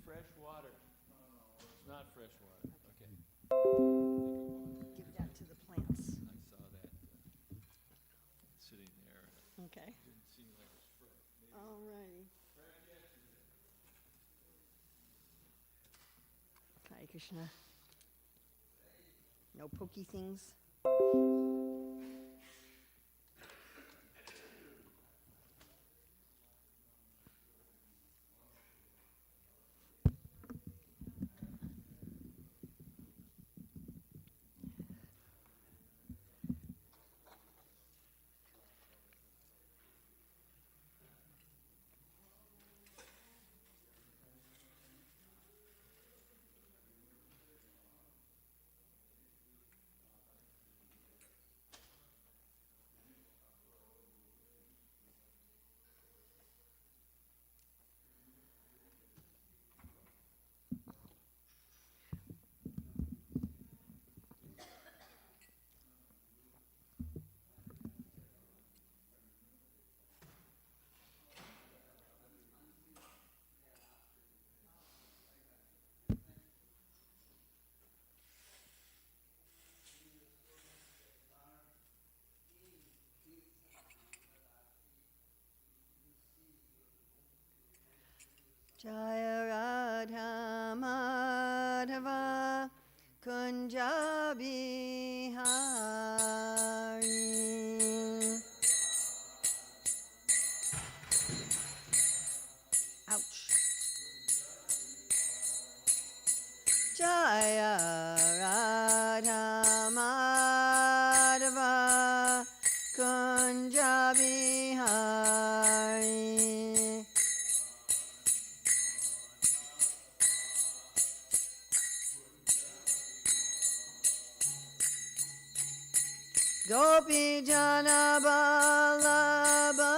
fresh water. It's not fresh water. Okay. Give that to the plants. I saw that sitting there. Okay. It didn't seem like it was fresh. Maybe All righty. fresh yesterday. Hare Krishna. No pokey things. Jaya Radha Madhava Kunja Bihari. Ouch. Jaya Radha Madhava Kunja Bihari. Gopi Jana Balaba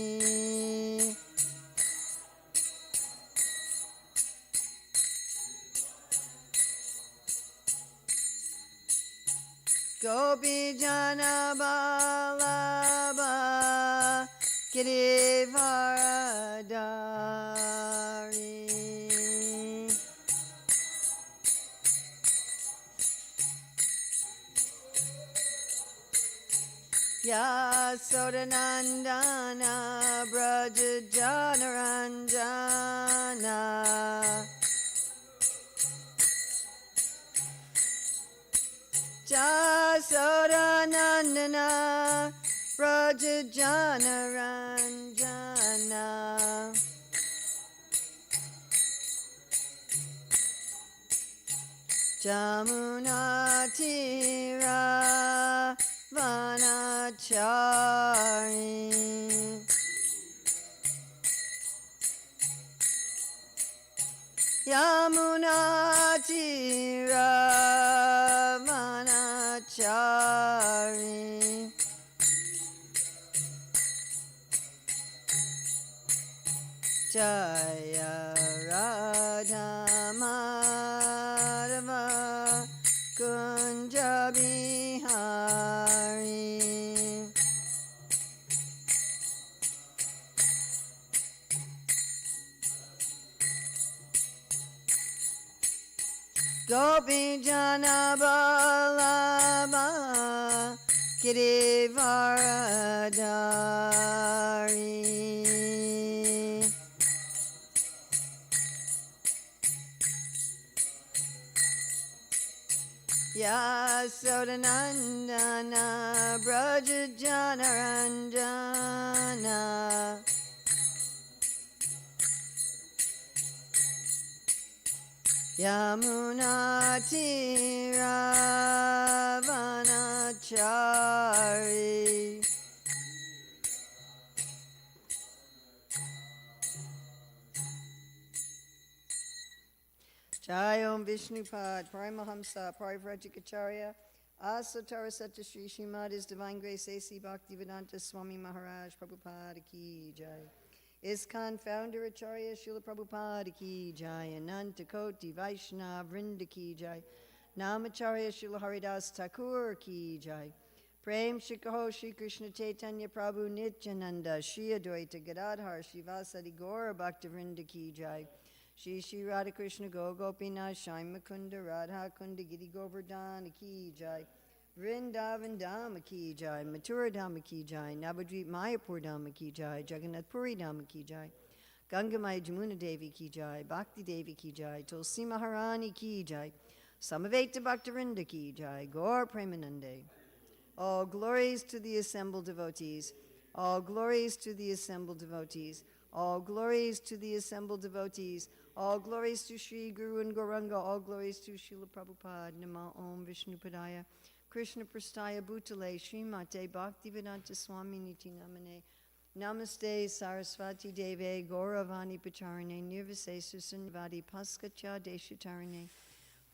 Girivaradari. Gopi Jana Balaba Girivaradari. Yasodanandana Braja Janaranjana Jasodanandana Braja Janaranjana Jamunatira Vanachari Yamunatira Vanachari Jaya Radha Madhava Kunja Bihari. Gopi Jana Balaba Girivaradari. Yasodanandana Braja Janaranjana Yamunatira Vanachari. Jai Om Vishnupad, Paramahamsa, Parivrajikacharya, Asatara Satyashri Srimad His Divine Grace A.C. Bhaktivedanta Swami Maharaj Prabhupada Ki Jai. ISKCON Founder Acharya Srila Prabhupada Ki Jai. Ananta Koti Vaishnava Vrinda Ki Jai. Namacharya Srila Haridas Thakur Ki Jai. Prem Shikaho Shri Krishna Chaitanya Prabhu Nityananda Shri Advaita Gadadhar Shivasadi Gaura Bhaktivinoda Ki Jai Shri Shri Radha Krishna Gopinath Shai Mukunda Radha Kunda Giri Govardhana Ki Jai Vrindavan Dhama Ki Jai Mathura Dhama Ki Jai Navadvip Mayapur Dhama Ki Jai Jagannath Puri Dhama Ki Jai Gangamai Jamuna Devi Ki Jai Bhakti Devi Ki Jai Tulsi Maharani Ki Jai Samaveta Bhaktivinoda Ki Jai Gaur Premanande. All glories to the assembled devotees. All glories to the assembled devotees. All glories to the assembled devotees. All glories to Sri Guru and Gauranga. All glories to Srila Prabhupada. Nama Om Vishnupadaya. Krishna Prastaya Bhutale. Srimate Bhaktivedanta Swami Niti Namane. Namaste Saraswati Deve. Gauravani Pacharane. Nirvase Susanvadi Paskacha Deshatarane.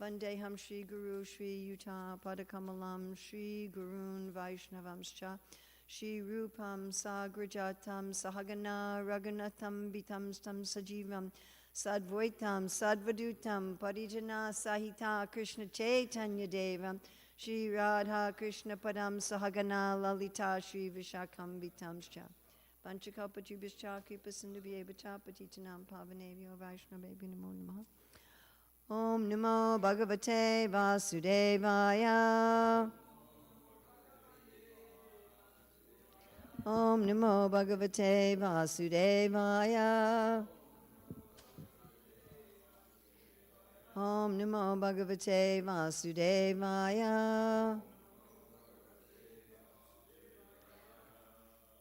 Vandeham Shri Guru Shri Yuta Padakamalam Shri Gurun Vaishnavamscha Shri Rupam Sagrajatam Sahagana Raghunatham Bitam Stam Sajivam Sadvaitam Sadvadutam Parijana Sahita Krishna Chaitanya Devam Shri Radha Krishna Padam Sahagana Lalita Shri Vishakam Bitamscha Panchakalpatubhishcha Kripasindubhyeva Patitanam Pavanevyo Vaishnavebhyo Namo Namaha. Om Namo Bhagavate Vasudevaya. Om Namo Bhagavate Vasudevaya. Om Namo Bhagavate Vasudevaya.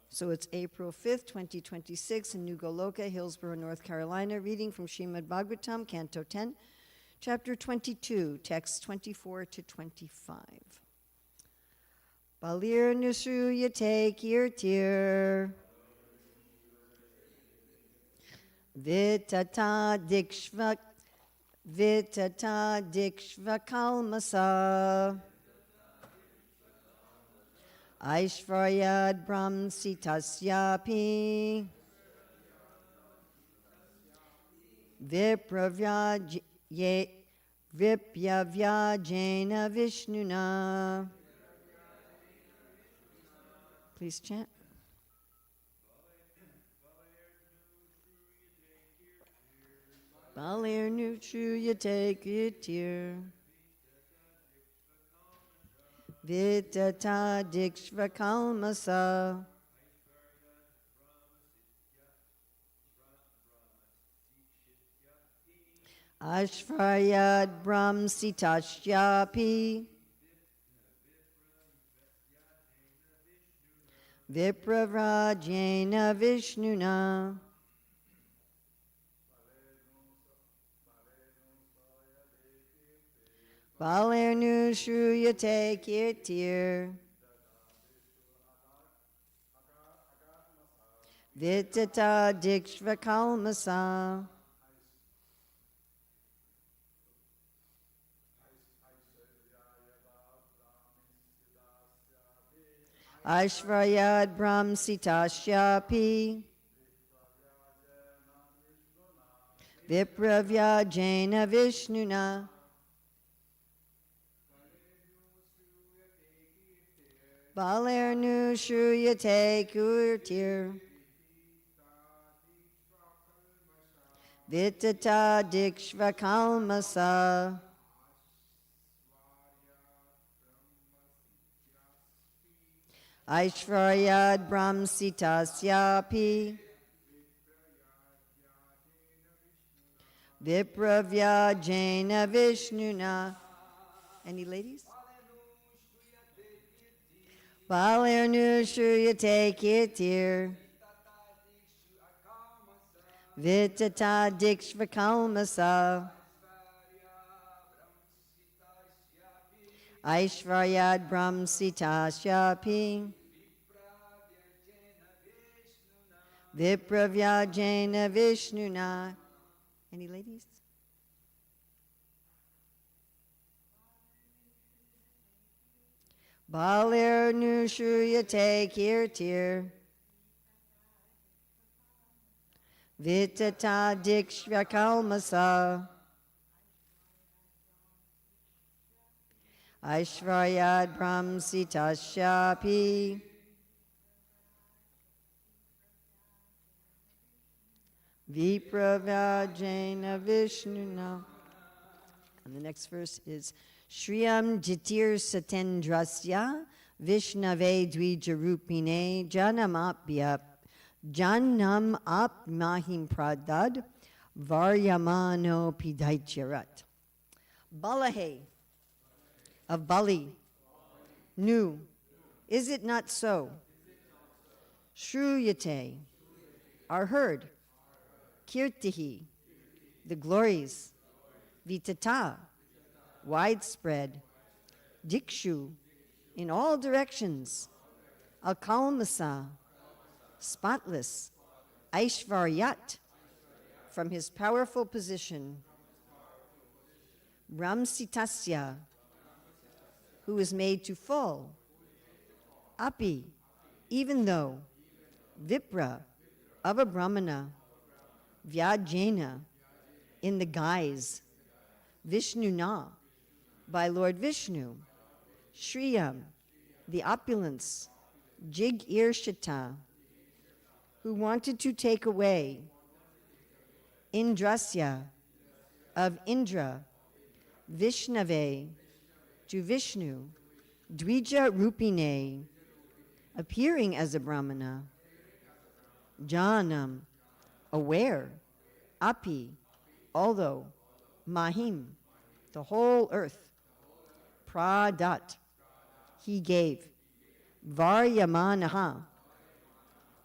So it's April 5th, 2026 in New Goloka, Hillsborough, North Carolina. Reading from Srimad Bhagavatam, Canto 10. Chapter 22, texts 24 to 25. Balir Nusruyate Kirtir Vitata Dikshvakalmasa Aishvaryad Brahmsitasyapi Vipyavyajena Vishnuna. Please chant. Balir Nutruyate Kirtir Vitata Dikshvakalmasa Ashvaryad Brahmsitashyapi Vipravrajena Vishnuna. Balernu Shruyate Kirtir Vitata Dikshvakalmasa Aishvaryad Brahmsitashyapi Vipravyajena Vishnuna. Balernu Shruyate Kirtir Vitata Dikshvakalmasa Aishvaryad Brahmsitasyapi Vipravyajena Vishnuna. Any ladies? Balernu Shruyate Kirtir Vitata Dikshvakalmasa Aishvaryad Brahmsitasyapi Vipravyajena Vishnuna. Any ladies? Balernu Shruyate Kirtir Vitata Dikshvakalmasa Aishvaryad Brahmsitasyapi. Vipravajena Vishnuna. And the next verse is Shriyam Jitir Satendrasya Vishnave Dvijarupine Janam Ap Mahim Pradad Varyamano Pidaicharat. Balahe of Bali knew, is it not so? Shruyate are heard. Kirtihi, the glories. Vitata, widespread. Dikshu, in all directions. Akalmasa, spotless. Aishvaryat, from his powerful position. Ramsitasya, who is made to fall. Api, even though. Vipra, of a Brahmana. Vyajena, in the guise. Vishnuna, by Lord Vishnu. Shriyam, the opulence. Jig Irshita, who wanted to take away. Indrasya, of Indra. Vishnave, to Vishnu. Dvija Rupine, appearing as a Brahmana. Janam, aware. Api, although. Mahim, the whole earth. Pradat, he gave. Varyamanaha,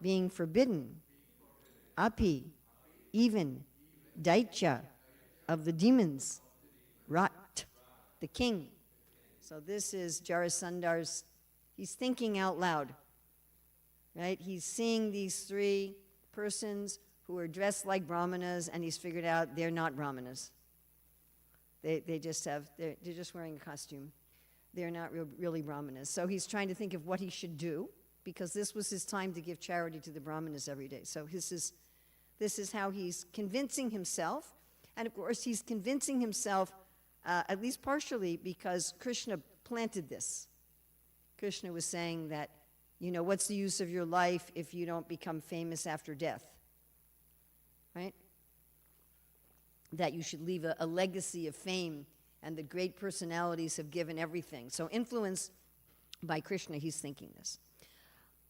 being forbidden. Api, even. Daitya, of the demons. Rat, the king. So this is Jarasandar's, he's thinking out loud, right? He's seeing these three persons who are dressed like brahmanas, and he's figured out they're not brahmanas. They're just wearing a costume. They're not really brahmanas. So he's trying to think of what he should do, because this was his time to give charity to the brahmanas every day. So this is how he's convincing himself. And of course, he's convincing himself, at least partially, because Krishna planted this. Krishna was saying that, what's the use of your life if you don't become famous after death? Right? That you should leave a legacy of fame, and the great personalities have given everything. So influenced by Krishna, he's thinking this.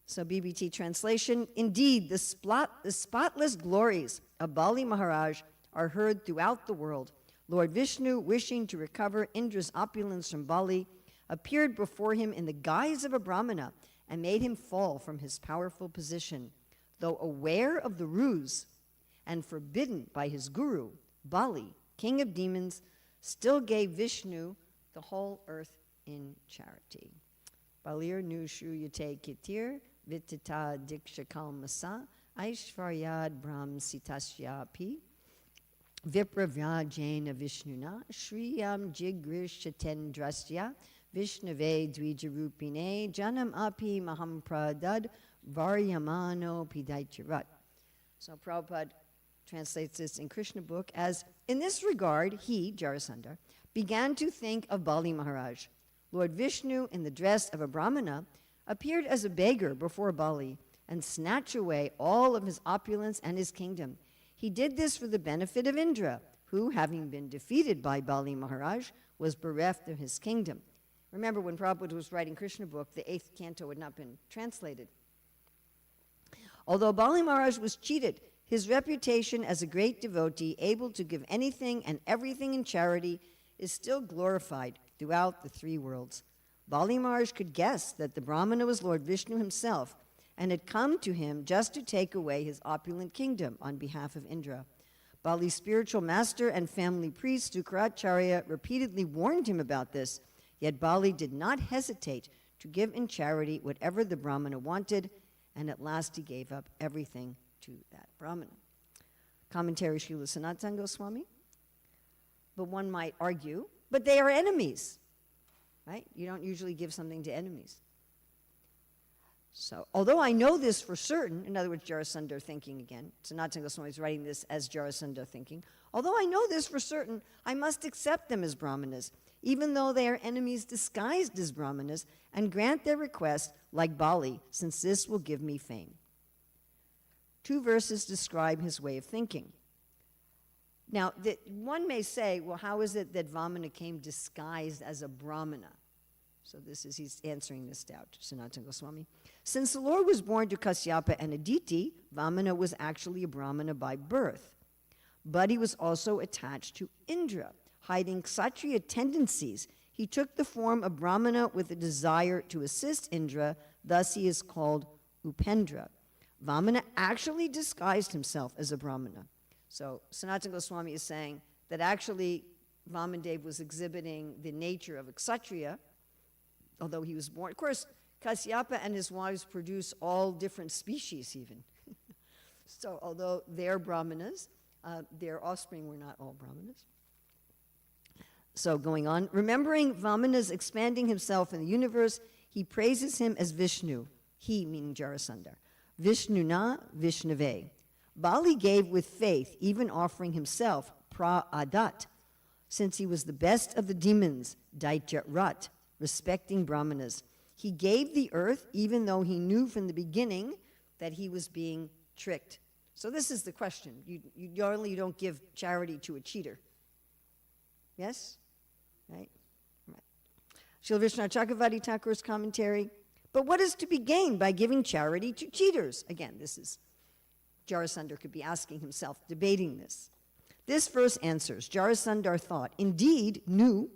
So BBT translation, indeed, the spotless glories of Bali Maharaj are heard throughout the world. Lord Vishnu, wishing to recover Indra's opulence from Bali, appeared before him in the guise of a Brahmana and made him fall from his powerful position. Though aware of the ruse and forbidden by his guru, Bali, king of demons, still gave Vishnu the whole earth in charity. Balir nu shruyate kitir vitita diksha kalmasa aishvaryad brahmsitasyapi vipravyajena vishnuna shriyam jigrishatendrasya vishnave dvijarupine janam api mahampradad varyamano pidaicharat. So Prabhupada translates this in Krishna book as, in this regard, he, Jarasandhar, began to think of Bali Maharaj. Lord Vishnu, in the dress of a Brahmana, appeared as a beggar before Bali and snatched away all of his opulence and his kingdom. He did this for the benefit of Indra, who, having been defeated by Bali Maharaj, was bereft of his kingdom. Remember, when Prabhupada was writing Krishna book, the 8th canto had not been translated. Although Bali Maharaj was cheated, his reputation as a great devotee, able to give anything and everything in charity, is still glorified throughout the three worlds. Bali Maharaj could guess that the Brahmana was Lord Vishnu himself and had come to him just to take away his opulent kingdom on behalf of Indra. Bali's spiritual master and family priest, Sukracharya, repeatedly warned him about this, yet Bali did not hesitate to give in charity whatever the Brahmana wanted, and at last he gave up everything to that Brahmana. Commentary Srila Sanatana Goswami. But one might argue, but they are enemies, right? You don't usually give something to enemies. So, although I know this for certain, in other words, Jarasandha thinking again, Sanatana Goswami is writing this as Jarasandha thinking, although I know this for certain, I must accept them as brahmanas, even though they are enemies disguised as brahmanas, and grant their request like Bali, since this will give me fame. 2 verses describe his way of thinking. Now, one may say, well, how is it that Vamana came disguised as a brahmana? So he's answering this doubt, Sanatana Goswami. Since the Lord was born to Kasyapa and Aditi, Vamana was actually a brahmana by birth. But he was also attached to Indra. Hiding Kshatriya tendencies, he took the form of brahmana with a desire to assist Indra, thus he is called Upendra. Vamana actually disguised himself as a brahmana. So Sanatana Goswami is saying that actually Vamandev was exhibiting the nature of a Kshatriya, although he was born. Of course, Kasyapa and his wives produce all different species even. So although they're brahmanas, their offspring were not all brahmanas. So going on, remembering Vamana's expanding himself in the universe, he praises him as Vishnu, he meaning Jarasandha. Vishnuna Vishnave. Bali gave with faith, even offering himself, pra-adat, since he was the best of the demons, daitya-rat, respecting brahmanas. He gave the earth, even though he knew from the beginning that he was being tricked. So this is the question. You don't give charity to a cheater. Yes? Right? Right. Srila Vishnu Chakravarti Thakur's commentary. But what is to be gained by giving charity to cheaters? Again, this is Jarasandha could be asking himself, debating this. This verse answers. Jarasandha thought, indeed, knew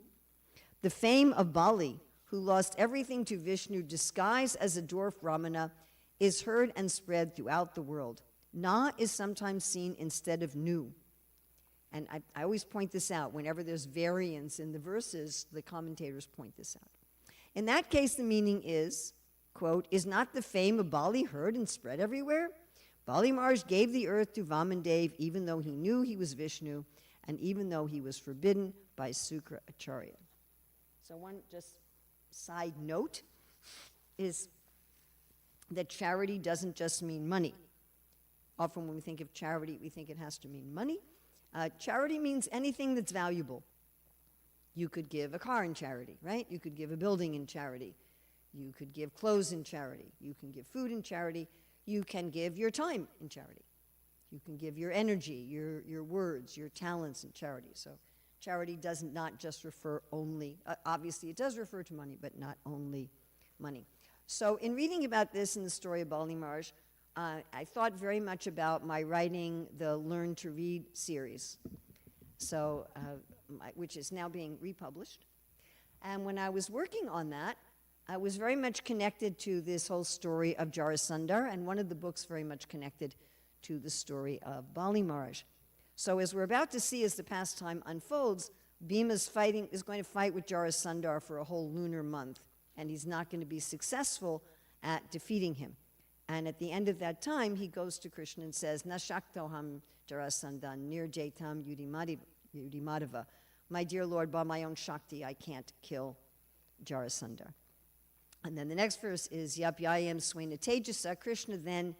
the fame of Bali, who lost everything to Vishnu disguised as a dwarf Brahmana, is heard and spread throughout the world. Na is sometimes seen instead of nu. And I always point this out. Whenever there's variance in the verses, the commentators point this out. In that case, the meaning is, quote, is not the fame of Bali heard and spread everywhere? Bali Maharaj gave the earth to Vamandev even though he knew he was Vishnu and even though he was forbidden by Sukra Acharya. So one just side note is that charity doesn't just mean money. Often when we think of charity, we think it has to mean money. Charity means anything that's valuable. You could give a car in charity, right? You could give a building in charity. You could give clothes in charity. You can give food in charity. You can give your time in charity. You can give your energy, your words, your talents in charity. So charity does not just refer only, obviously it does refer to money, but not only money. So in reading about this in the story of Bali Maharaj, I thought very much about my writing the Learn to Read series, so which is now being republished. And when I was working on that, I was very much connected to this whole story of Jarasandha, and one of the books very much connected to the story of Bali Maharaj. So as we're about to see as the pastime unfolds, Bhima is going to fight with Jarasandha for a whole lunar month, and he's not going to be successful at defeating him. And at the end of that time, he goes to Krishna and says, Na shaktoham Jarasandhan nirjaitam yudimadava. My dear Lord, by my own Shakti, I can't kill Jarasandha. And then the next verse is, Yapyayam swena tejasa. Krishna then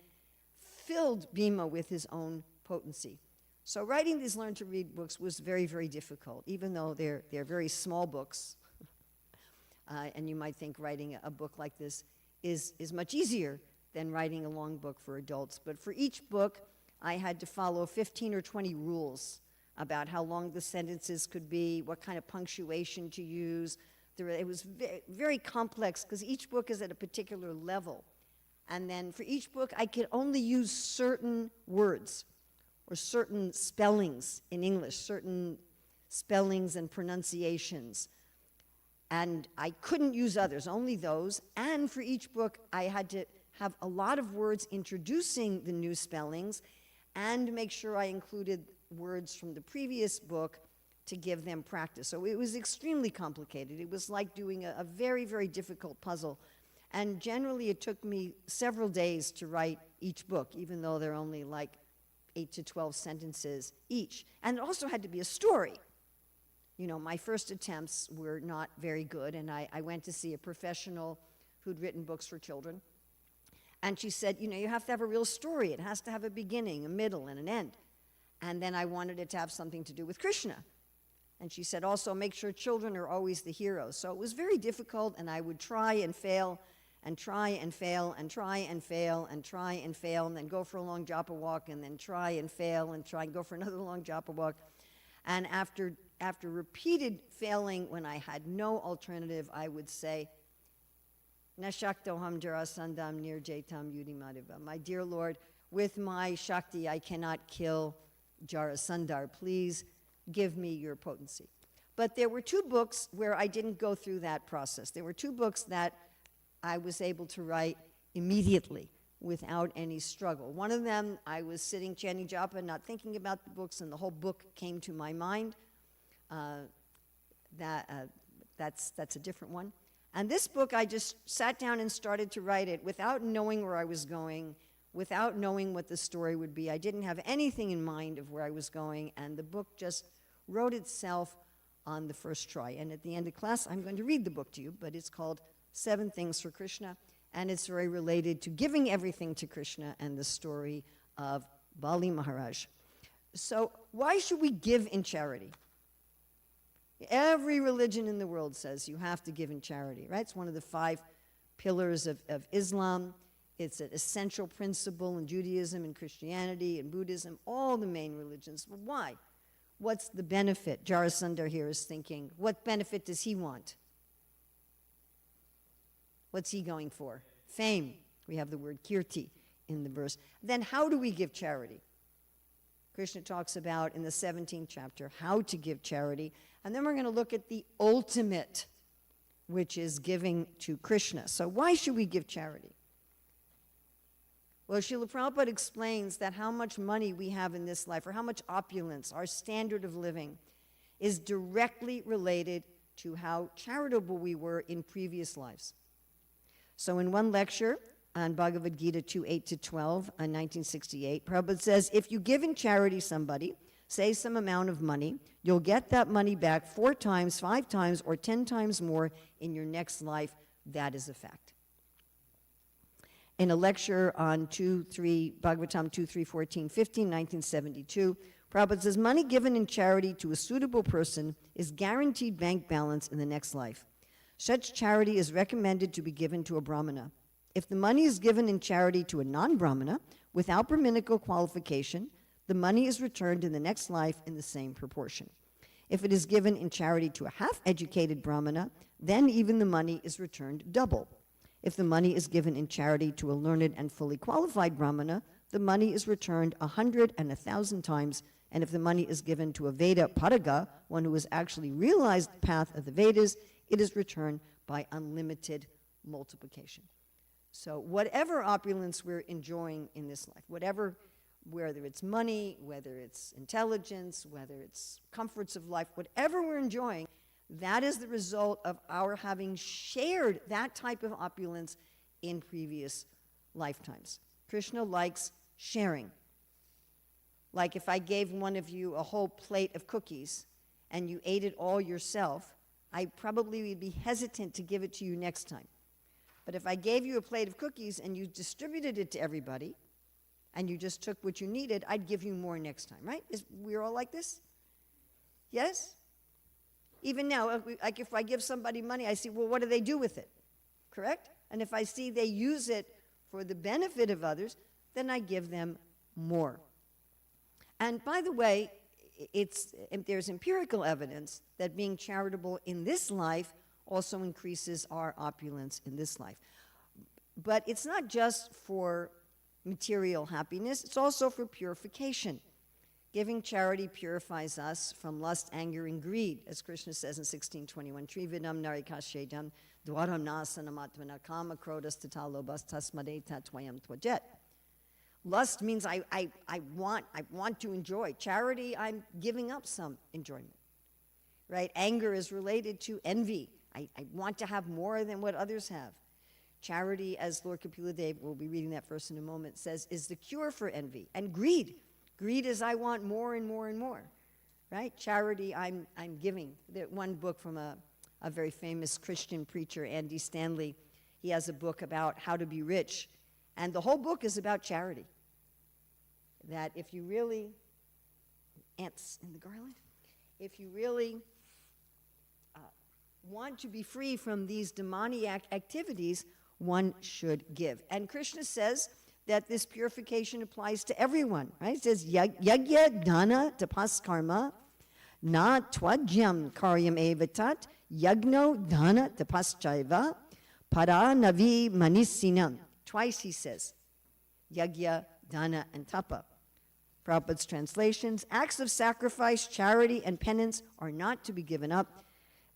filled Bhima with his own potency. So writing these Learn to Read books was very, very difficult, even though they're very small books. And you might think writing a book like this is much easier than writing a long book for adults. But for each book, I had to follow 15 or 20 rules about how long the sentences could be, what kind of punctuation to use. It was very complex because each book is at a particular level. And then for each book, I could only use certain words or certain spellings in English, certain spellings and pronunciations. And I couldn't use others, only those. And for each book, I had to have a lot of words introducing the new spellings and make sure I included words from the previous book to give them practice. So it was extremely complicated. It was like doing a very, very difficult puzzle. And generally it took me several days to write each book, even though they're only like 8 to 12 sentences each. And it also had to be a story. You know, my first attempts were not very good, and I went to see a professional who'd written books for children. And she said, you know, you have to have a real story. It has to have a beginning, a middle, and an end. And then I wanted it to have something to do with Krishna. And she said, also, make sure children are always the heroes. So it was very difficult, and I would try and fail, and try and fail, and try and fail, and try and fail, and then go for a long japa walk, and then try and fail, and try and go for another long japa walk. And after repeated failing, when I had no alternative, I would say, Nashaktoham jarasandam nirjaitam yudimadeva. My dear Lord, with my Shakti, I cannot kill Jarasandhar. Please give me your potency. But there were 2 books where I didn't go through that process. There were 2 books that I was able to write immediately without any struggle. One of them, I was sitting chanting japa, not thinking about the books, and the whole book came to my mind. That's a different one. And this book, I just sat down and started to write it without knowing where I was going, without knowing what the story would be. I didn't have anything in mind of where I was going, and the book just wrote itself on the first try. And at the end of class, I'm going to read the book to you, but it's called 7 Things for Krishna, and it's very related to giving everything to Krishna and the story of Bali Maharaj. So why should we give in charity? Every religion in the world says you have to give in charity, right? It's one of the 5 pillars of Islam. It's an essential principle in Judaism and Christianity and Buddhism, all the main religions. Well, why? What's the benefit? Jarasandhar here is thinking, what benefit does he want? What's he going for? Fame. We have the word kirti in the verse. Then how do we give charity? Krishna talks about in the 17th chapter how to give charity. And then we're going to look at the ultimate, which is giving to Krishna. So why should we give charity? Well, Srila Prabhupada explains that how much money we have in this life, or how much opulence, our standard of living, is directly related to how charitable we were in previous lives. So in one lecture on Bhagavad Gita 2:8-12 on 1968, Prabhupada says, if you give in charity somebody, say some amount of money, you'll get that money back 4 times, 5 times, or 10 times more in your next life. That is a fact. In a lecture on Bhagavatam 2.3.14.15, 1972, Prabhupada says, money given in charity to a suitable person is guaranteed bank balance in the next life. Such charity is recommended to be given to a Brahmana. If the money is given in charity to a non-Brahmana, without Brahminical qualification, the money is returned in the next life in the same proportion. If it is given in charity to a half-educated Brahmana, then even the money is returned double. If the money is given in charity to a learned and fully qualified Brahmana, the money is returned 100 and 1,000 times, and if the money is given to a Veda Padaga, one who has actually realized the path of the Vedas, it is returned by unlimited multiplication. So whatever opulence we're enjoying in this life, whether it's money, whether it's intelligence, whether it's comforts of life, whatever we're enjoying, that is the result of our having shared that type of opulence in previous lifetimes. Krishna likes sharing. Like if I gave one of you a whole plate of cookies and you ate it all yourself, I probably would be hesitant to give it to you next time. But if I gave you a plate of cookies and you distributed it to everybody, and you just took what you needed, I'd give you more next time, right? We're all like this? Yes? Even now, like if I give somebody money, I see, well, what do they do with it? Correct? And if I see they use it for the benefit of others, then I give them more. And by the way, there's empirical evidence that being charitable in this life also increases our opulence in this life. But it's not just for material happiness, it's also for purification. Giving charity purifies us from lust, anger, and greed, as Krishna says in 16:21. Trividam narikashedam dwaram nasanamatmana kama krodas tatalobas tasmadeta twayam twajet. Lust means I want to enjoy. Charity, I'm giving up some enjoyment. Right? Anger is related to envy. I want to have more than what others have. Charity, as Lord Kapila Dev, we'll be reading that verse in a moment, says, is the cure for envy. And greed. Greed is I want more and more and more. Right? Charity, I'm giving. One book from a very famous Christian preacher, Andy Stanley, he has a book about how to be rich. And the whole book is about charity. That if you really, ants in the garland, if you really want to be free from these demoniac activities, one should give. And Krishna says that this purification applies to everyone, right? It says, yagya dana tapas karma na twajyam karyam evatat yagno dana tapaschaiva para navi manisinam. Twice he says, yagya, dana, and tapa. Prabhupada's translations, acts of sacrifice, charity, and penance are not to be given up.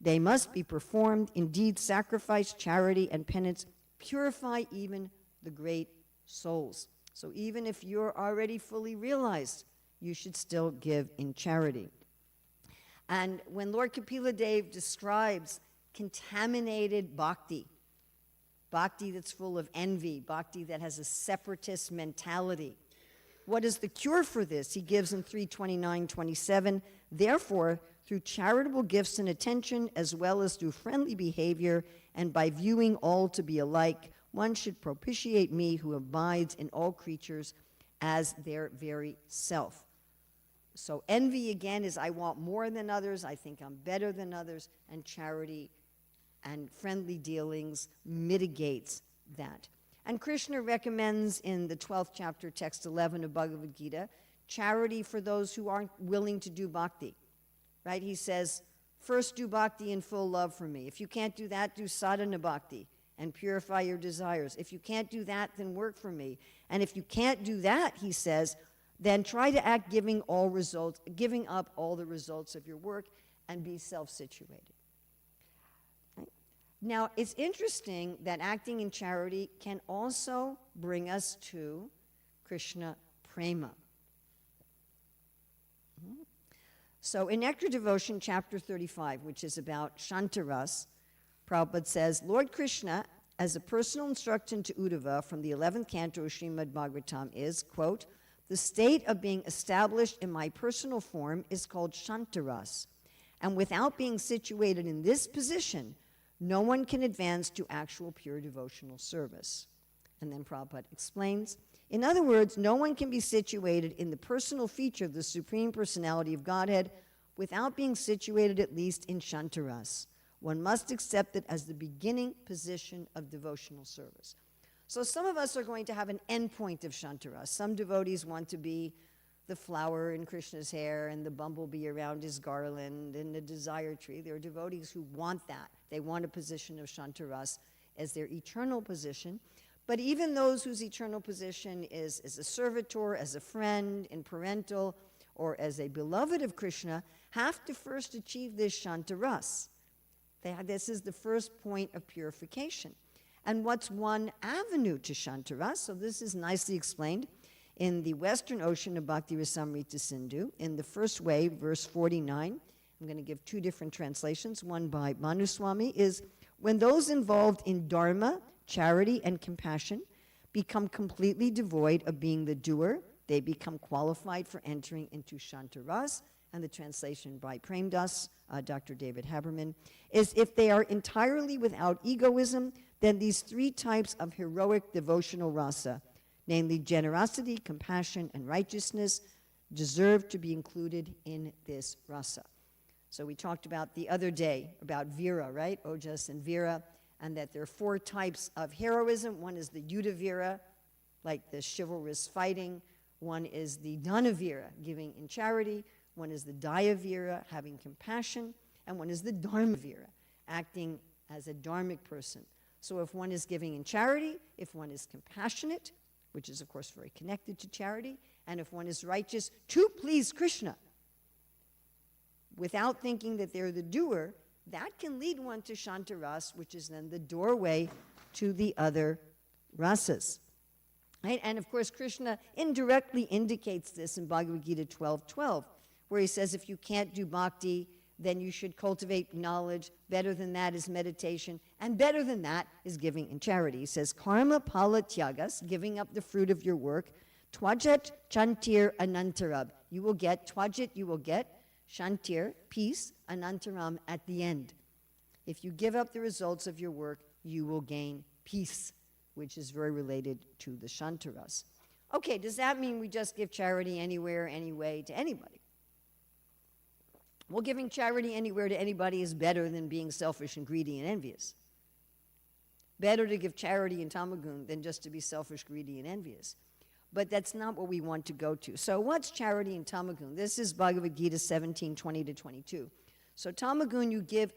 They must be performed. Indeed, sacrifice, charity, and penance purify even the great souls. So even if you're already fully realized, you should still give in charity. And when Lord Kapila Dev describes contaminated bhakti, bhakti that's full of envy, bhakti that has a separatist mentality, what is the cure for this? He gives in 3:29-27, therefore, through charitable gifts and attention, as well as through friendly behavior, and by viewing all to be alike, one should propitiate me who abides in all creatures as their very self. So envy, again, is I want more than others, I think I'm better than others, and charity and friendly dealings mitigates that. And Krishna recommends in the 12th chapter, text 11 of Bhagavad Gita, charity for those who aren't willing to do bhakti. Right? He says, first do bhakti in full love for me. If you can't do that, do sadhana bhakti and purify your desires. If you can't do that, then work for me. And if you can't do that, he says, then try to act giving up all the results of your work and be self-situated. Right? Now, it's interesting that acting in charity can also bring us to Krishna prema. So in Nectar Devotion, chapter 35, which is about Shantaras, Prabhupada says, Lord Krishna, as a personal instruction to Uddhava from the 11th canto of Srimad Bhagavatam is, quote, the state of being established in my personal form is called Shantaras, and without being situated in this position, no one can advance to actual pure devotional service. And then Prabhupada explains, in other words, no one can be situated in the personal feature of the Supreme Personality of Godhead without being situated at least in Shantaras. One must accept it as the beginning position of devotional service. So some of us are going to have an endpoint of Shantaras. Some devotees want to be the flower in Krishna's hair and the bumblebee around his garland and the desire tree. There are devotees who want that. They want a position of Shantaras as their eternal position. But even those whose eternal position is as a servitor, as a friend, in parental, or as a beloved of Krishna, have to first achieve this Shantaras. This is the first point of purification. And what's one avenue to Shantaras? So this is nicely explained in the Western Ocean of Bhakti Rasamrita Sindhu. In the first wave, verse 49, I'm going to give two different translations. One by Manuswami is, when those involved in dharma, charity, and compassion become completely devoid of being the doer, they become qualified for entering into Shantaras. And the translation by Premdas, Dr. David Haberman, is if they are entirely without egoism, then these three types of heroic devotional rasa, namely generosity, compassion, and righteousness, deserve to be included in this rasa. So we talked about the other day about Vira, right? Ojas and Vira, and that there are four types of heroism. One is the Yuddha Vira, like the chivalrous fighting. One is the Dana Vira, giving in charity. One is the Daya Vira, having compassion. And one is the Dharma Vira, acting as a dharmic person. So if one is giving in charity, if one is compassionate, which is of course very connected to charity, and if one is righteous to please Krishna, without thinking that they're the doer, that can lead one to Shantaras, which is then the doorway to the other rasas. Right? And of course, Krishna indirectly indicates this in Bhagavad Gita 12:12, where he says, if you can't do bhakti, then you should cultivate knowledge. Better than that is meditation. And better than that is giving in charity. He says, karma pala tyagas, giving up the fruit of your work, twajat chantir anantarab. You will get, twajat, you will get, shantir, peace, anantaram, at the end. If you give up the results of your work, you will gain peace. which is very related to the Shantaras. Okay, does that mean we just give charity anywhere, anyway, to anybody? Well, giving charity anywhere to anybody is better than being selfish and greedy and envious. Better to give charity in Tamagun than just to be selfish, greedy, and envious. But that's not what we want to go to. So what's charity in Tamagun? This is Bhagavad Gita 17:20-22. So Tamagun, you give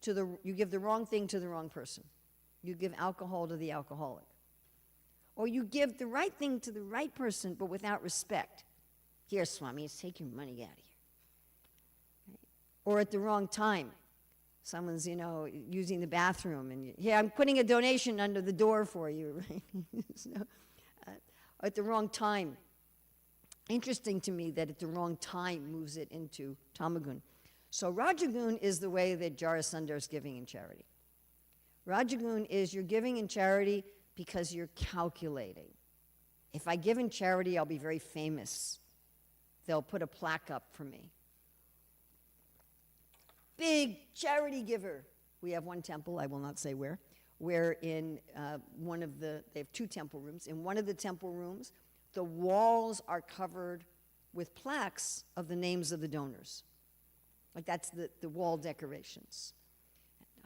the wrong thing to the wrong person. You give alcohol to the alcoholic. Or you give the right thing to the right person, but without respect. Here, Swami, take your money out of here. Right? Or at the wrong time. Someone's, using the bathroom, and I'm putting a donation under the door for you, right? So, at the wrong time. Interesting to me that at the wrong time moves it into Tamagun. So Rajagun is the way that Jarasandha is giving in charity. Rajagun is you're giving in charity because you're calculating. If I give in charity, I'll be very famous. They'll put a plaque up for me. Big charity giver. We have one temple, I will not say where in they have 2 temple rooms. In one of the temple rooms, the walls are covered with plaques of the names of the donors. Like that's the wall decorations.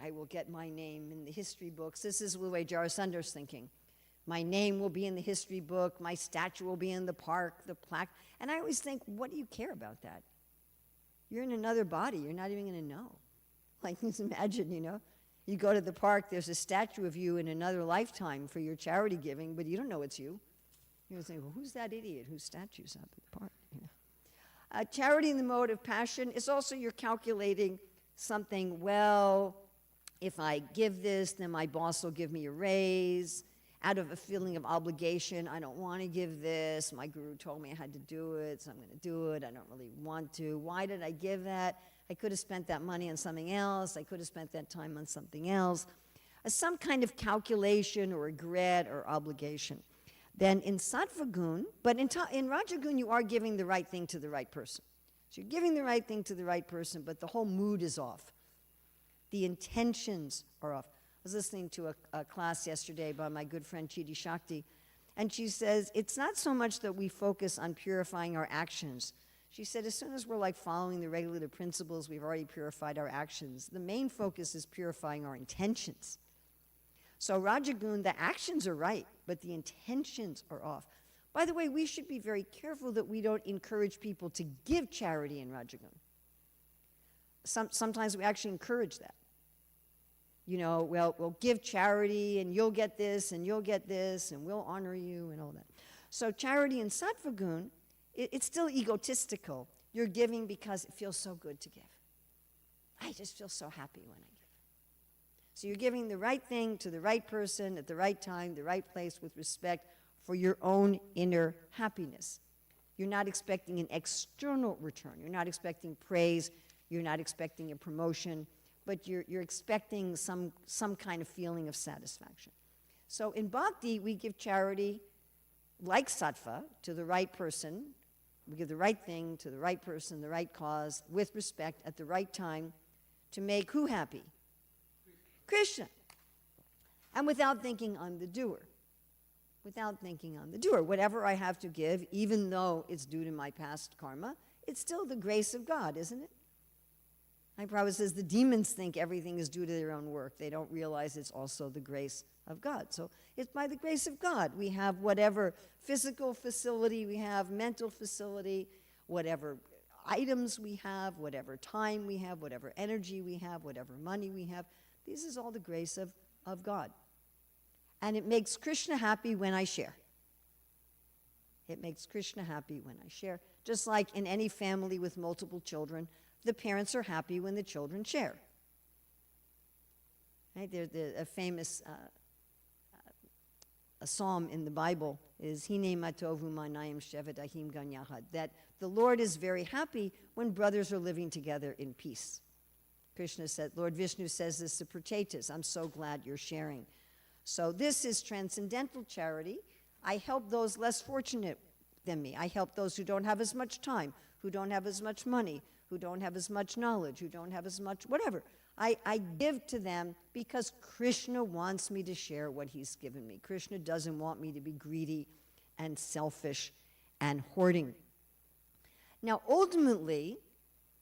I will get my name in the history books. This is the way Jarasandha's thinking. My name will be in the history book. My statue will be in the park, the plaque. And I always think, what do you care about that? You're in another body. You're not even going to know. Like, just imagine, you go to the park, there's a statue of you in another lifetime for your charity giving, but you don't know it's you. You're going to think, well, who's that idiot whose statue's up at the park? Charity in the mode of passion is also you're calculating something, well, if I give this, then my boss will give me a raise. Out of a feeling of obligation, I don't want to give this. My guru told me I had to do it, so I'm going to do it. I don't really want to. Why did I give that? I could have spent that money on something else. I could have spent that time on something else. Some kind of calculation or regret or obligation. Then in Sattva Gun, but in Rajagun, you are giving the right thing to the right person. So you're giving the right thing to the right person, but the whole mood is off. The intentions are off. I was listening to a class yesterday by my good friend Chidi Shakti, and she says, it's not so much that we focus on purifying our actions. She said, as soon as we're like following the regulative principles, we've already purified our actions. The main focus is purifying our intentions. So Rajagun, the actions are right, but the intentions are off. By the way, we should be very careful that we don't encourage people to give charity in Rajagun. Sometimes we actually encourage that. We'll give charity, and you'll get this, and you'll get this, and we'll honor you, and all that. So charity in Sattva Gun, it's still egotistical. You're giving because it feels so good to give. I just feel so happy when I give. So you're giving the right thing to the right person at the right time, the right place, with respect for your own inner happiness. You're not expecting an external return. You're not expecting praise. You're not expecting a promotion. But you're expecting some kind of feeling of satisfaction. So in Bhakti, we give charity like Sattva to the right person. We give the right thing to the right person, the right cause, with respect, at the right time, to make who happy? Krishna. And without thinking on the doer. Without thinking on the doer. Whatever I have to give, even though it's due to my past karma, it's still the grace of God, isn't it? My Prabhupada says the demons think everything is due to their own work. They don't realize it's also the grace of God. So it's by the grace of God. We have whatever physical facility we have, mental facility, whatever items we have, whatever time we have, whatever energy we have, whatever money we have. This is all the grace of God. And it makes Krishna happy when I share. It makes Krishna happy when I share. Just like in any family with multiple children, the parents are happy when the children share. Right? There's a famous a psalm in the Bible is Hine matovu manayim shevet ahim gan yahad, that the Lord is very happy when brothers are living together in peace. Krishna said, Lord Vishnu says this to Prachetas, I'm so glad you're sharing. So this is transcendental charity. I help those less fortunate than me. I help those who don't have as much time, who don't have as much money, who don't have as much knowledge, who don't have as much whatever. I give to them because Krishna wants me to share what he's given me. Krishna doesn't want me to be greedy and selfish and hoarding. Now, ultimately,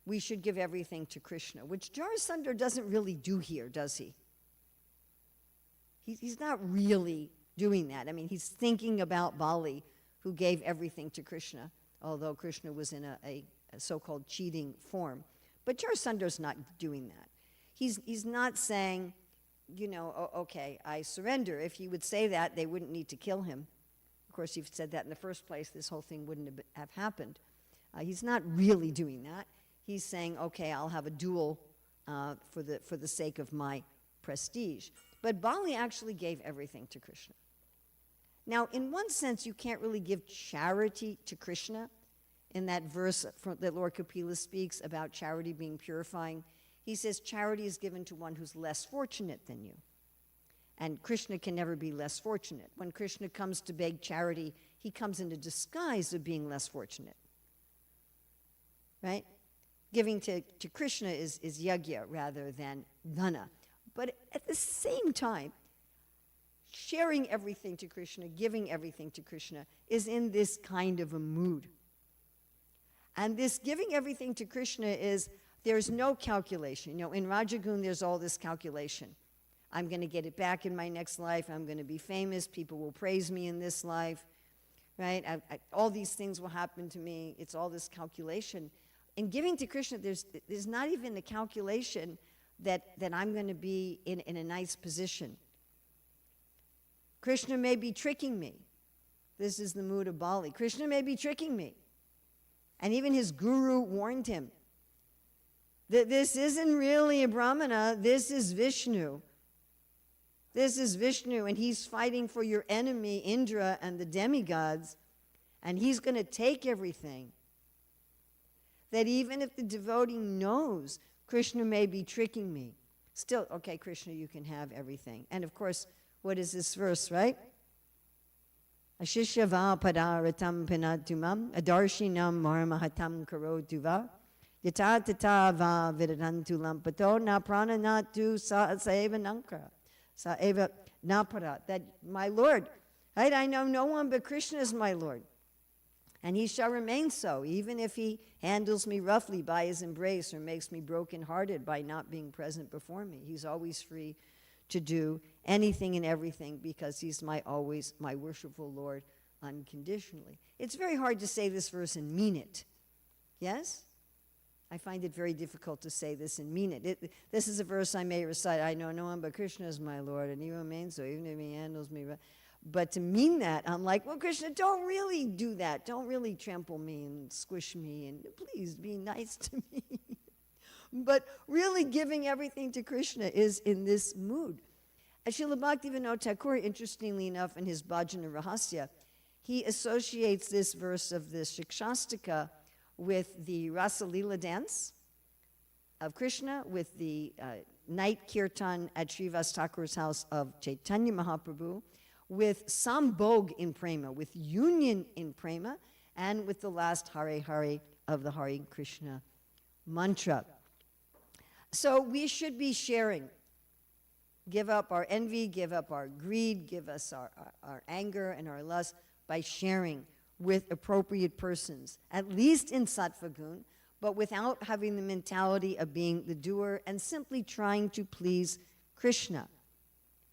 we should give everything to Krishna, which Jarasandha doesn't really do here, does he? He's not really doing that. I mean, he's thinking about Bali, who gave everything to Krishna, although Krishna was in a so-called cheating form. But Jarasandha's not doing that. He's not saying, okay, I surrender. If he would say that, they wouldn't need to kill him. Of course, if he said that in the first place, this whole thing wouldn't have happened. He's not really doing that. He's saying, okay, I'll have a duel for the sake of my prestige. But Bali actually gave everything to Krishna. Now, in one sense, you can't really give charity to Krishna. In that verse that Lord Kapila speaks about charity being purifying, he says charity is given to one who's less fortunate than you. And Krishna can never be less fortunate. When Krishna comes to beg charity, he comes in a disguise of being less fortunate. Right? Giving to Krishna is yajna rather than dhana. But at the same time, sharing everything to Krishna, giving everything to Krishna, is in this kind of a mood. And this giving everything to Krishna is, there's no calculation. In Rajagun, there's all this calculation. I'm going to get it back in my next life. I'm going to be famous. People will praise me in this life. Right? All these things will happen to me. It's all this calculation. In giving to Krishna, there's not even a calculation that I'm going to be in a nice position. Krishna may be tricking me. This is the mood of Bali. Krishna may be tricking me. And even his guru warned him that this isn't really a Brahmana, this is Vishnu. This is Vishnu, and he's fighting for your enemy, Indra, and the demigods, and he's going to take everything. That even if the devotee knows Krishna may be tricking me, still, okay, Krishna, you can have everything. And of course, what is this verse, right? Ashishava padaratam pinatumam adarshinam marmahatam karotuva yata tata va vidadantu lampato na prananatu sa eva nankara sa eva napara. That my Lord, right? I know no one but Krishna is my Lord. And he shall remain so, even if he handles me roughly by his embrace or makes me brokenhearted by not being present before me. He's always free to do anything and everything because he's always my worshipful Lord unconditionally. It's very hard to say this verse and mean it. Yes? I find it very difficult to say this and mean it. This is a verse I may recite. I know no one but Krishna is my Lord, and he remains so, even if he handles me. But to mean that, I'm like, well, Krishna, don't really do that. Don't really trample me and squish me, and please be nice to me. But really giving everything to Krishna is in this mood. Srila Bhaktivinoda Thakur, interestingly enough, in his Bhajana Rahasya, he associates this verse of the Shikshashtaka with the Rasa Leela dance of Krishna, with the night kirtan at Srivas Thakur's house of Chaitanya Mahaprabhu, with Sambhog in Prema, with union in Prema, and with the last Hare Hare of the Hare Krishna mantra. So we should be sharing. Give up our envy, give up our greed, give us our anger and our lust by sharing with appropriate persons, at least in Sattva Gun, but without having the mentality of being the doer and simply trying to please Krishna.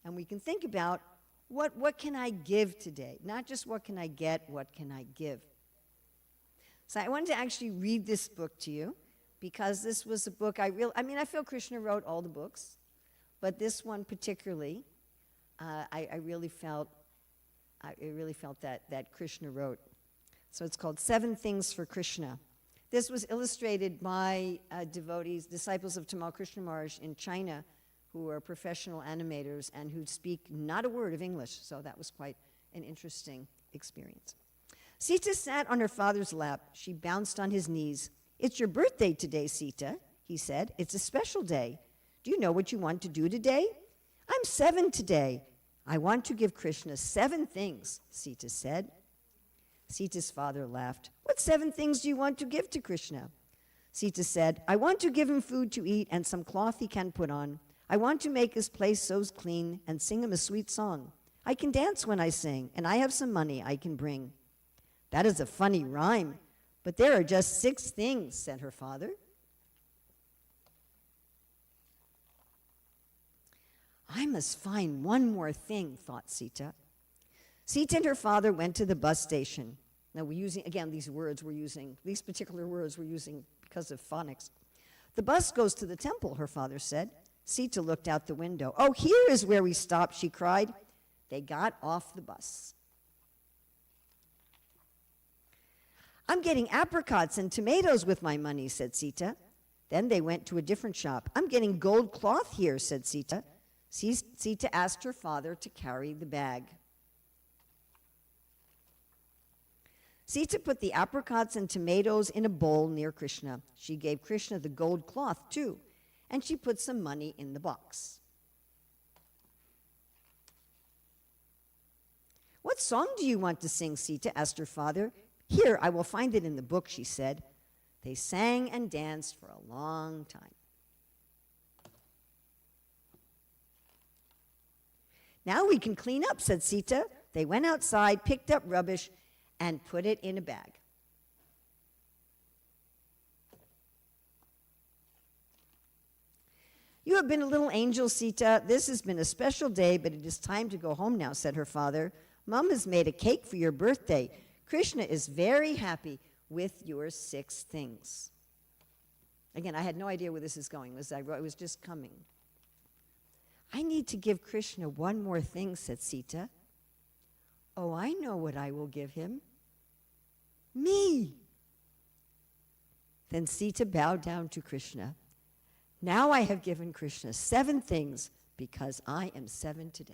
And we can think about what can I give today? Not just what can I get, what can I give? So I wanted to actually read this book to you because this was a book I feel Krishna wrote all the books, but this one particularly, I really felt that Krishna wrote. So it's called 7 Things for Krishna. This was illustrated by devotees, disciples of Tamal Krishna Maharaj in China, who are professional animators and who speak not a word of English, so that was quite an interesting experience. Sita sat on her father's lap. She bounced on his knees. "It's your birthday today, Sita," he said. "It's a special day. Do you know what you want to do today?" "I'm 7 today. I want to give Krishna 7 things," Sita said. Sita's father laughed. "What 7 things do you want to give to Krishna?" Sita said, I want to give him food to eat and some cloth he can put on. I want to make his place so clean and sing him a sweet song. I can dance when I sing, and I have some money I can bring. That is a funny rhyme, but there are just 6 things, said her father. I must find one more thing, thought Sita. Sita and her father went to the bus station. Now we're using, again, these particular words we're using because of phonics. The bus goes to the temple, her father said. Sita looked out the window. Oh, here is where we stopped, she cried. They got off the bus. I'm getting apricots and tomatoes with my money, said Sita. Then they went to a different shop. I'm getting gold cloth here, said Sita. Sita asked her father to carry the bag. Sita put the apricots and tomatoes in a bowl near Krishna. She gave Krishna the gold cloth, too, and she put some money in the box. What song do you want to sing, Sita asked her father. Here, I will find it in the book, she said. They sang and danced for a long time. Now we can clean up, said Sita. They went outside, picked up rubbish, and put it in a bag. You have been a little angel, Sita. This has been a special day, but it is time to go home now, said her father. Mom has made a cake for your birthday. Krishna is very happy with your 6 things. Again, I had no idea where this is going. It was just coming. I need to give Krishna one more thing, said Sita. Oh, I know what I will give him. Me. Then Sita bowed down to Krishna. Now I have given Krishna 7 things because I am 7 today.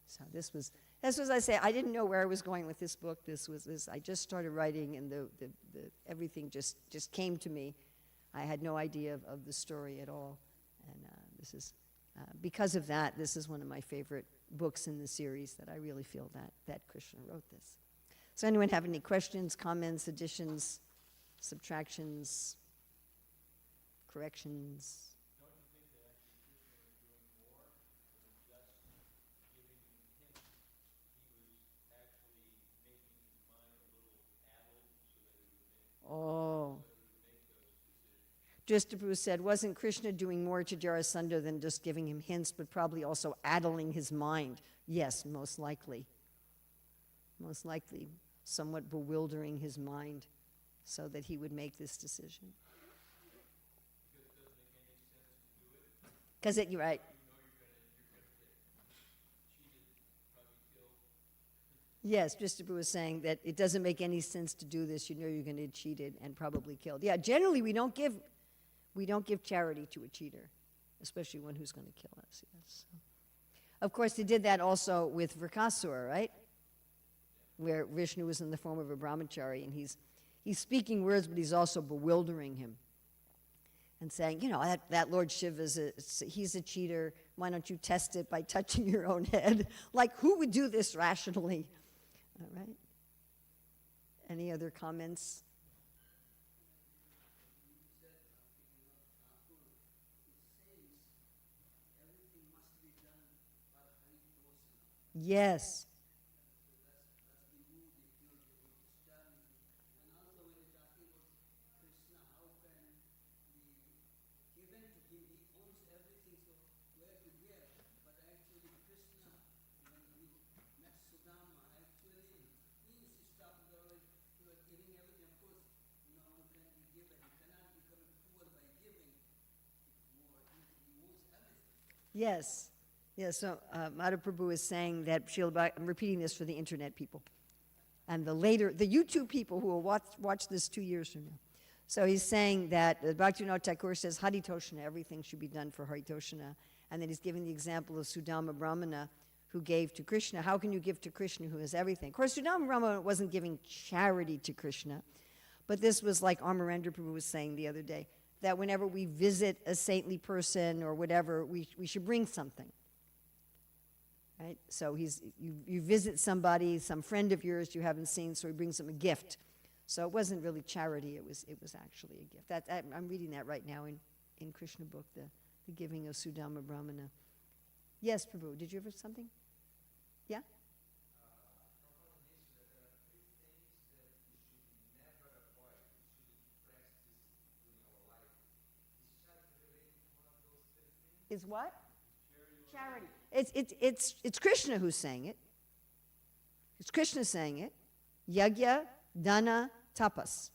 So this was, I say, I didn't know where I was going with this book. I just started writing, and everything just came to me. I had no idea of the story at all. And because of that, this is one of my favorite books in the series, that I really feel that Krishna wrote this. So anyone have any questions, comments, additions, subtractions, corrections? Oh. Dristaprabhu said, wasn't Krishna doing more to Jarasandha than just giving him hints, but probably also addling his mind? Yes, most likely. Most likely, somewhat bewildering his mind so that he would make this decision. Because you're right. Yes, Dristaprabhu was saying that it doesn't make any sense to do this. You know you're going to get cheated and probably killed. Yeah, generally we don't give charity to a cheater, especially one who's going to kill us. Yes. Of course, they did that also with Vrikasura, right? Where Vishnu was in the form of a brahmachari, and he's speaking words, but he's also bewildering him and saying, that Lord Shiva he's a cheater. Why don't you test it by touching your own head? Like, who would do this rationally? All right. Any other comments? Yes. Yes. Yes, so Madhav Prabhu is saying that I'm repeating this for the internet people and the YouTube people who will watch this 2 years from now. So he's saying that Bhaktivinoda Thakur says Haritoshana, everything should be done for Haritoshana, and then he's giving the example of Sudama Brahmana who gave to Krishna. How can you give to Krishna who has everything? Of course, Sudama Brahmana wasn't giving charity to Krishna, but this was like Amarendra Prabhu was saying the other day, that whenever we visit a saintly person or whatever, we should bring something. right? So you visit somebody, some friend of yours you haven't seen, so he brings them a gift. So it wasn't really charity, it was actually a gift. I'm reading that right now in Krishna book, the giving of Sudama Brahmana. Yes, Prabhu, did you have something? Yeah? Is what? Charity. It's Krishna who's saying it. It's Krishna saying it. Yajna, dana, tapas.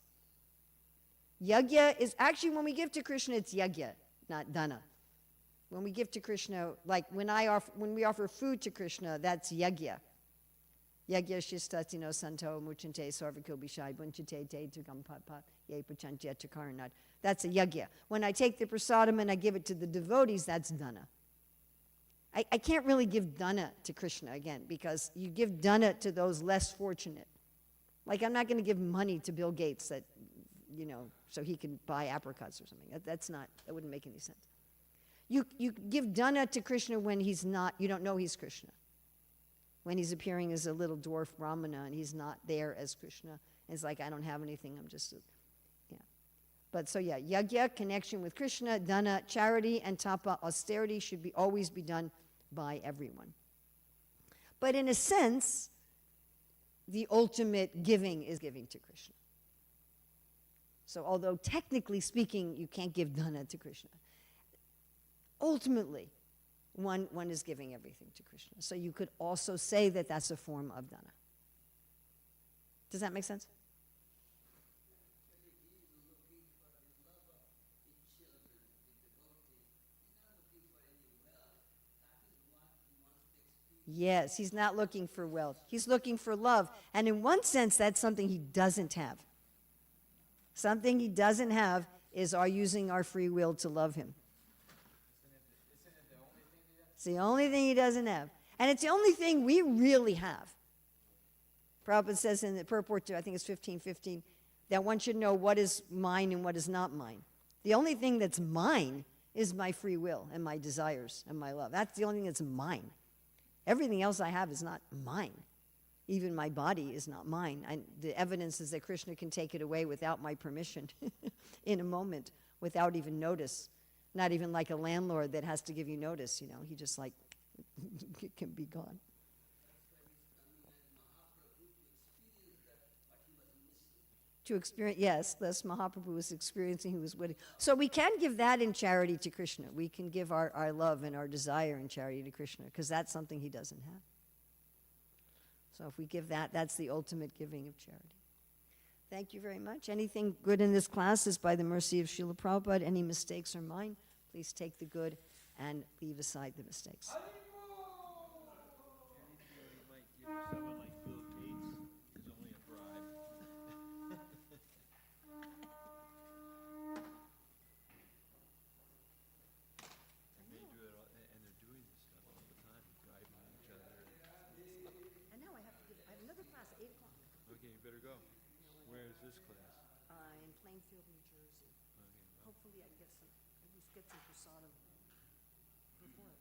Yajna is actually, when we give to Krishna, it's yajna, not dana. When we give to Krishna, like when we offer food to Krishna, that's yajna. Yajna shistatino santo muchante sarvakil bishai bunchate te tukam papa ye pachantya chakaranat. That's a yajna. When I take the prasadam and I give it to the devotees, that's dana. I can't really give dana to Krishna again, because you give dana to those less fortunate. Like, I'm not going to give money to Bill Gates that, so he can buy apricots or something. That wouldn't make any sense. You give dana to Krishna when he's not, you don't know he's Krishna. When he's appearing as a little dwarf Brahmana and he's not there as Krishna. And it's like, I don't have anything, I'm just, But so yajna, connection with Krishna, dana, charity, and tapa, austerity, should always be done by everyone. But in a sense, the ultimate giving is giving to Krishna. So although technically speaking, you can't give dana to Krishna, ultimately, one is giving everything to Krishna. So you could also say that that's a form of dana. Does that make sense? Yes, he's not looking for wealth. He's looking for love. And in one sense, that's something he doesn't have. Something he doesn't have is our using our free will to love him. It's the only thing he doesn't have. And it's the only thing we really have. Prabhupada says in the purport to, I think it's 15:15, that one should know what is mine and what is not mine. The only thing that's mine is my free will and my desires and my love. That's the only thing that's mine. Everything else I have is not mine. Even my body is not mine. The evidence is that Krishna can take it away without my permission in a moment, without even notice. Not even like a landlord that has to give you notice, He just like, it can be gone. To experience, yes, thus Mahaprabhu was experiencing, he was witty. So we can give that in charity to Krishna. We can give our love and our desire in charity to Krishna, because that's something he doesn't have. So if we give that, that's the ultimate giving of charity. Thank you very much. Anything good in this class is by the mercy of Srila Prabhupada. Any mistakes are mine. Please take the good and leave aside the mistakes. Okay, you better go. Where is this class? In Plainfield, New Jersey. Okay, well. Hopefully I get at least get some prasadam before it.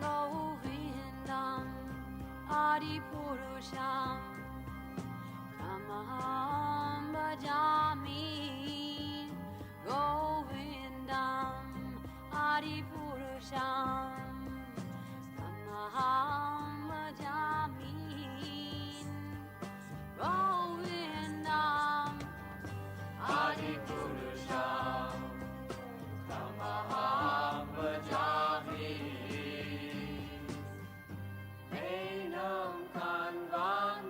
Govindam Adipurusham Tamaham Bhajami Govindam Adipurusham Tamaham Bhajami Govindam Adipurusham Tamaham Bhajami Enam Kanvam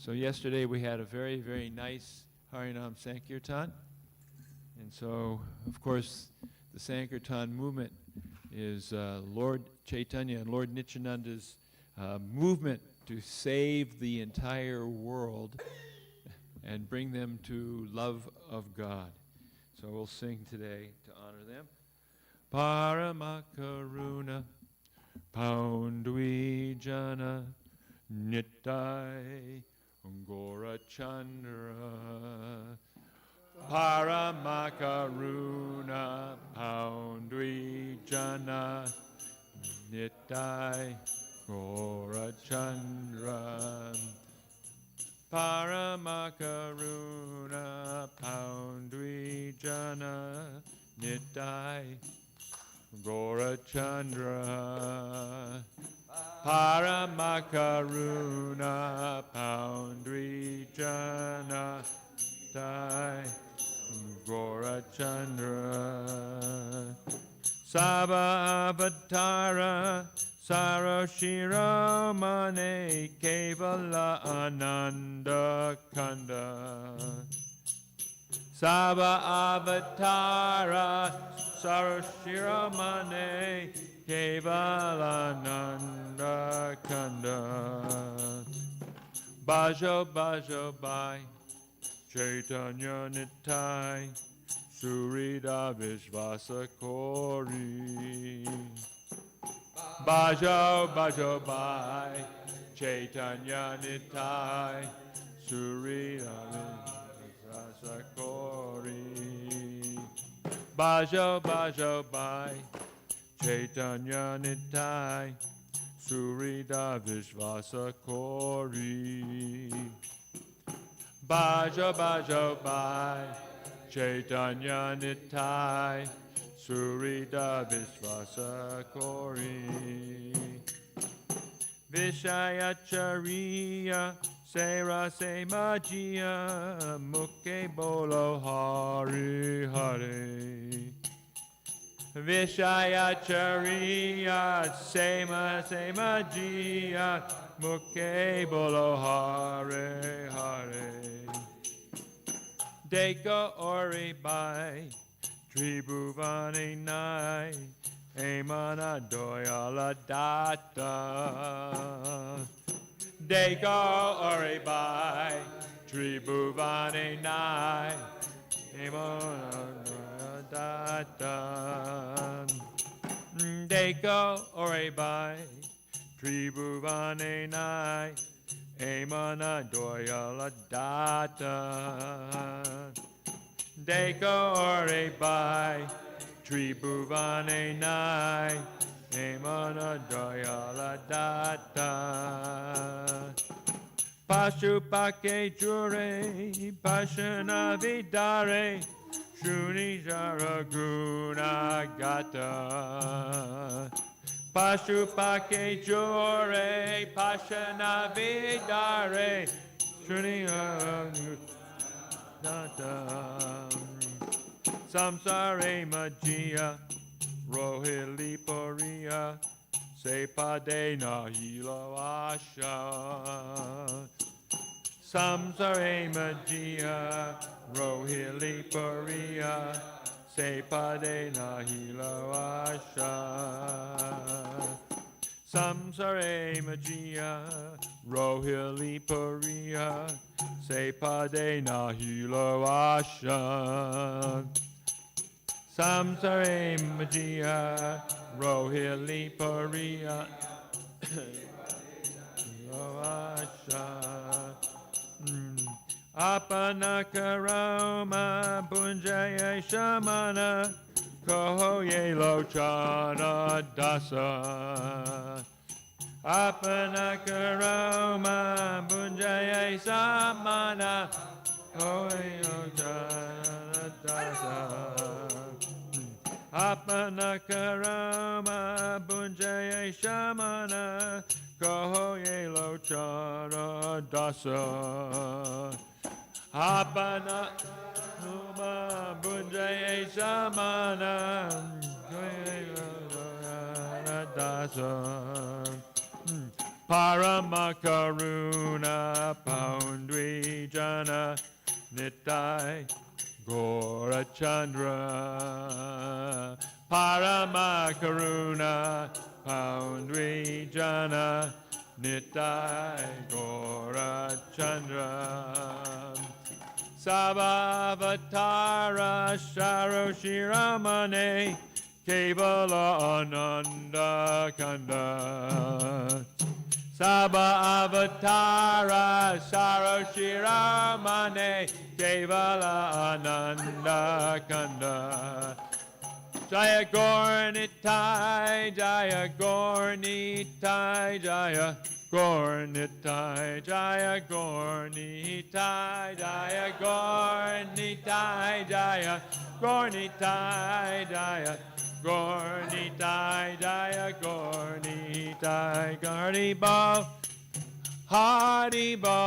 So yesterday we had a very, very nice Harinam Sankirtan. And so, of course, the Sankirtan movement is Lord Chaitanya and Lord Nityananda's movement to save the entire world and bring them to love of God. So we'll sing today to honor them. Paramakaruna Paundvi Jana Nittai Gorachandra Paramakaruna Paundvi Jana Nittai Gorachandra Paramakaruna Paundvi Jana Nittai Gorachandra Paramakaruna Paundvi Jana Nittai Gorachandra Sabha Avatara Saroshiromane Kevala Ananda Kanda Sabha Avatara Saroshiromane Kevala Ananda Kanda Bajo Bajo Bai Chaitanya Nittai Surida Vishvasa Kori Bajo Bajo Bai Chaitanya Nittai Surida Vishvasa Kori Bajo Bajo Bai Chaitanya Nittai Surida Vishvasa Kori Bajo Bajo Bai Chaitanya Nittai Surida Vishvasa Kori Vishayachariya Sera Semajiya Mukhe Bolo Hari Hari Vishayachariya Semajiya Mukhe Bolo Hari Hari Deka Ori Bai Tribhuvane Nai Emana Doyala Data Deka Ori Bai Tribhuvane Nai Emana Doyala Data Deka Ori Bai Tribhuvane Nai Emana Doyala Data Deko Ore Bai Tribhuvane Nai Emana Doyala Data Pashupake Jure Pashana Vidare Shuni Jaraguna Gata Pashupake Jure Pashana Vidare Shuni Samsare Majia Rohili Poria Sepade Nahila Asha Samsare Majia Rohili Poria Sepade Nahila Asha Samsare Majia Rohili Poria Sepade Nahila Asha Samsare Majia Rohili Poria Asha Apanakarama Bunjaya Shamana Kohoye Lochana Dasa Apanakarama Bunjaya Samana Kohoye Lochana Dasa Apanakarama Bunjaya Shamana Kohoye Lochana Dasa Apanakarama Bunjaya Shamana Kohoye Lochana Dasa Paramakaruna Paundwijana Nitai Gorachandra. Paramakaruna Paundwijana Nitai Gorachandra. Sabhavatara Saroshiramane Kevala Ananda Kanda. Sabha Avatara Saroshiramane Kevala Ananda Kanda. Jaya Gornitai, Jaya Gornitai, Jaya Gornitai, Jaya Gornitai, Jaya Gornitai, Jaya Gornitai, Jaya Gornitai, Jaya Gornitai, Garnibo, Haribo,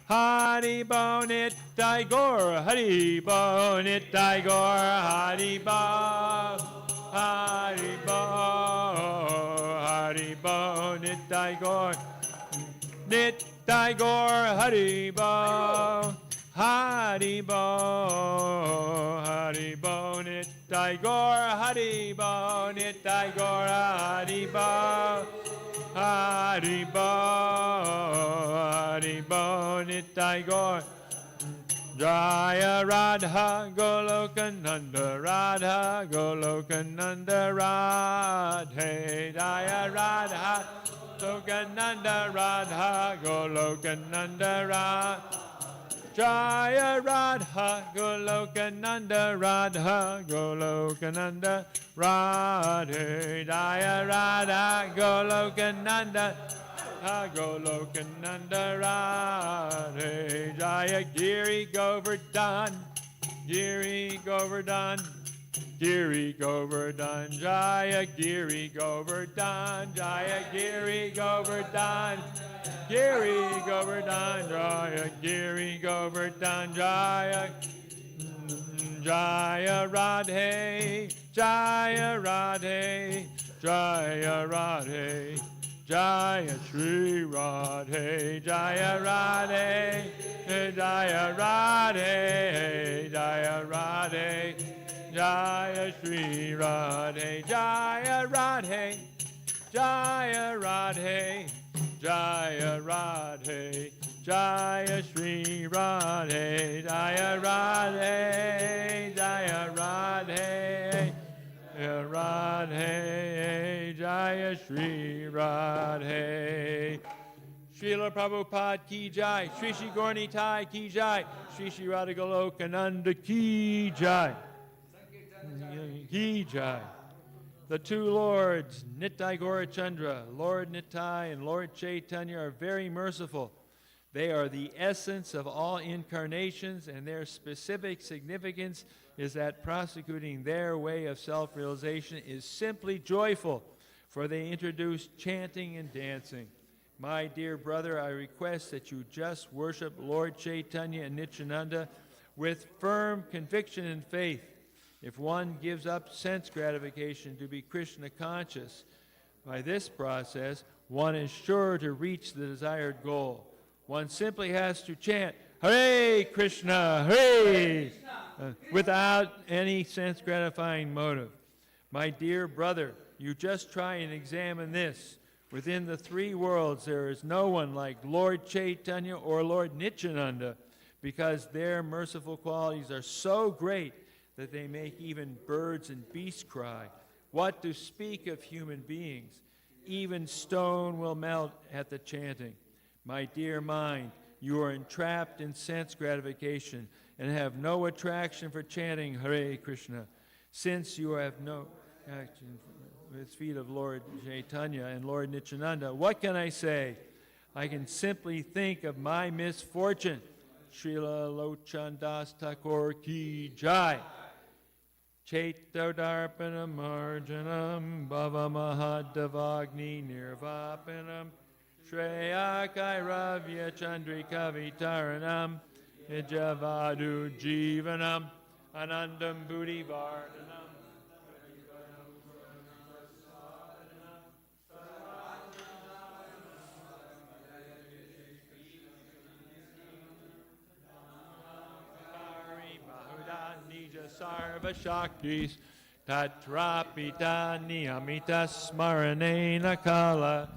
Haribo Nitai Gaur, Haribo Nitai Gaur, Haribo, Haribo, Haribo Nitai Gaur, Nitai Gaur, Haribo, Haribo, Haribo Nitai Gaur, Haribo Nitai Gaur, Haribo, Haribo, Haribo Nitai Gaur. Jaya Radha Golokananda Radha Golokananda Radhe. Jaya Radha Golokananda Radha Golokananda Radha. Jaya Radha Golokananda Radha Golokananda Radhe. Jaya Radha Golokananda Golokananda Radhe. Jaya Giri Govardhan, Giri Govardhan, Giri Govardhan. Jaya Giri Govardhan, Jaya Giri Govardhan, Giri Govardhan. Jaya Giri Govardhan, Jaya Jaya Radhe, Jaya Radhe, Jaya Radhe. Jaya Shri Radhe, Jaya Radhe, Jaya Radhe, Jaya Radhe, Jaya Shri Radhe, Jaya Radhe, Jaya Radhe, Jaya Radhe, Jaya Shri Radhe, Jaya Radhe, Jaya Radhe, Jaya Radhe, Jaya Shri Radhe. Srila Prabhupada ki jai, Shri Shri Gornitai ki jai, Shri Shri Radha Golokananda ki jai. Ki jai. The two lords, Nitai Gaurachandra, Lord Nitai and Lord Chaitanya, are very merciful. They are the essence of all incarnations, and their specific significance is that prosecuting their way of self-realization is simply joyful, for they introduce chanting and dancing. My dear brother, I request that you just worship Lord Chaitanya and Nityananda with firm conviction and faith. If one gives up sense gratification to be Krishna conscious, by this process, one is sure to reach the desired goal. One simply has to chant, Hare Krishna, Hare, without any sense gratifying motive. My dear brother, you just try and examine this. Within the three worlds, there is no one like Lord Chaitanya or Lord Nityananda, because their merciful qualities are so great that they make even birds and beasts cry. What to speak of human beings? Even stone will melt at the chanting. My dear mind, you are entrapped in sense gratification and have no attraction for chanting Hare Krishna. Since you have no action with the feet of Lord Chaitanya and Lord Nityananda, what can I say? I can simply think of my misfortune. Srila Lochandas Thakur ki jai. Chaitodarpanam marjanam bhavamahadavagni nirvapanam Shreyakairavya chandrikavitaranam Ijavadu jivanam Anandam buddhi vardhanam. sarva shaktis tatrapita niyamita smaranena kala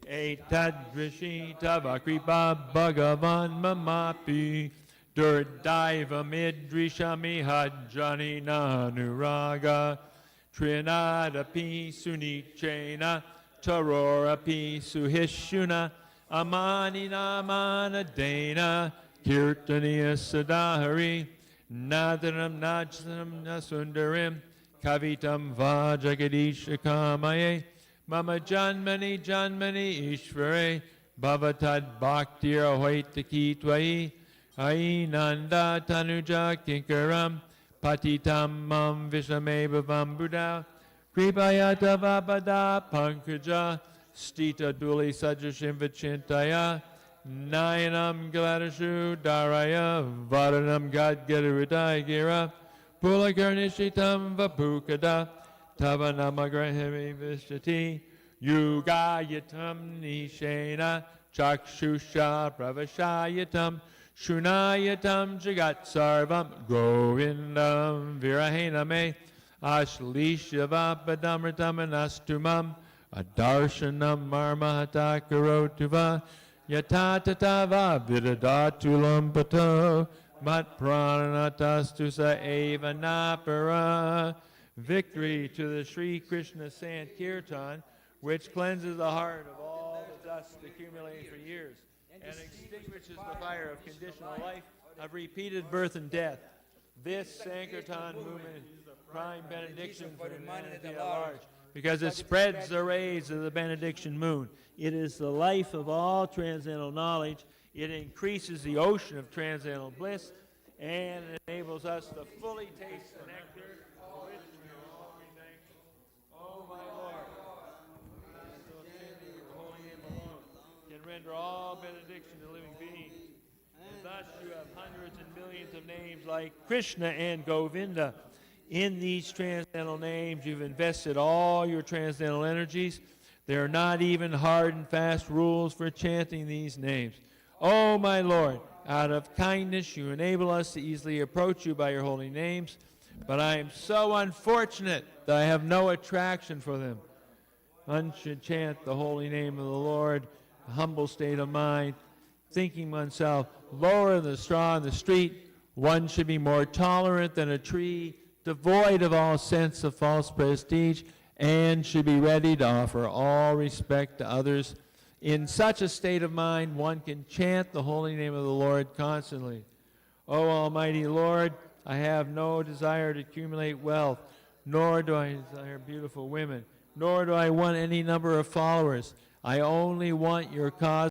etadrishita vakripa bhagavan mamapi durdaiva midrishami hajjani nanuraga trinadapi sunichena tarorapi suhishuna amani namana dana kirtaniya sadahari nadanam najsanam nasundarim kavitam vajagadisha kamaye mama janmani janmani ishvare bhavatad bhaktira hoitaki tvai ainanda tanuja kinkaram patitam mam vishame bhavam buddha kripayata vapada pankaja stita duli sajashim vichintaya nayanam galadashu daraya varanam gadgadaridaya gira pulakarnishitam vapukada tavanamagrahami vishati yugayatam nishena chakshusha pravashayatam shunayatam jagat sarvam govindam virahename ashlishyavapadamritam adarshanam marmahata karotuva yatatava vidadatulam pato mat pranatastusa eva napara. Victory to the Sri Krishna Sankirtan, which cleanses the heart of all the dust accumulating for years and extinguishes the fire of conditional life, of repeated birth and death. This Sankirtan movement is a prime benediction for humanity at large, because it spreads the rays of the benediction moon. It is the life of all transcendental knowledge. It increases the ocean of transcendental bliss and enables us to fully taste the nectar for which we are all thankful. Oh, my Lord, so extending your holy name alone can render all benediction to living beings. And thus you have hundreds and millions of names like Krishna and Govinda. In these transcendental names, you've invested all your transcendental energies. There are not even hard and fast rules for chanting these names. Oh, my Lord, out of kindness, you enable us to easily approach you by your holy names, but I am so unfortunate that I have no attraction for them. One should chant the holy name of the Lord, a humble state of mind, thinking oneself lower than the straw in the street. One should be more tolerant than a tree, devoid of all sense of false prestige, and should be ready to offer all respect to others. In such a state of mind, one can chant the holy name of the Lord constantly. O Almighty Lord, I have no desire to accumulate wealth, nor do I desire beautiful women, nor do I want any number of followers. I only want your cause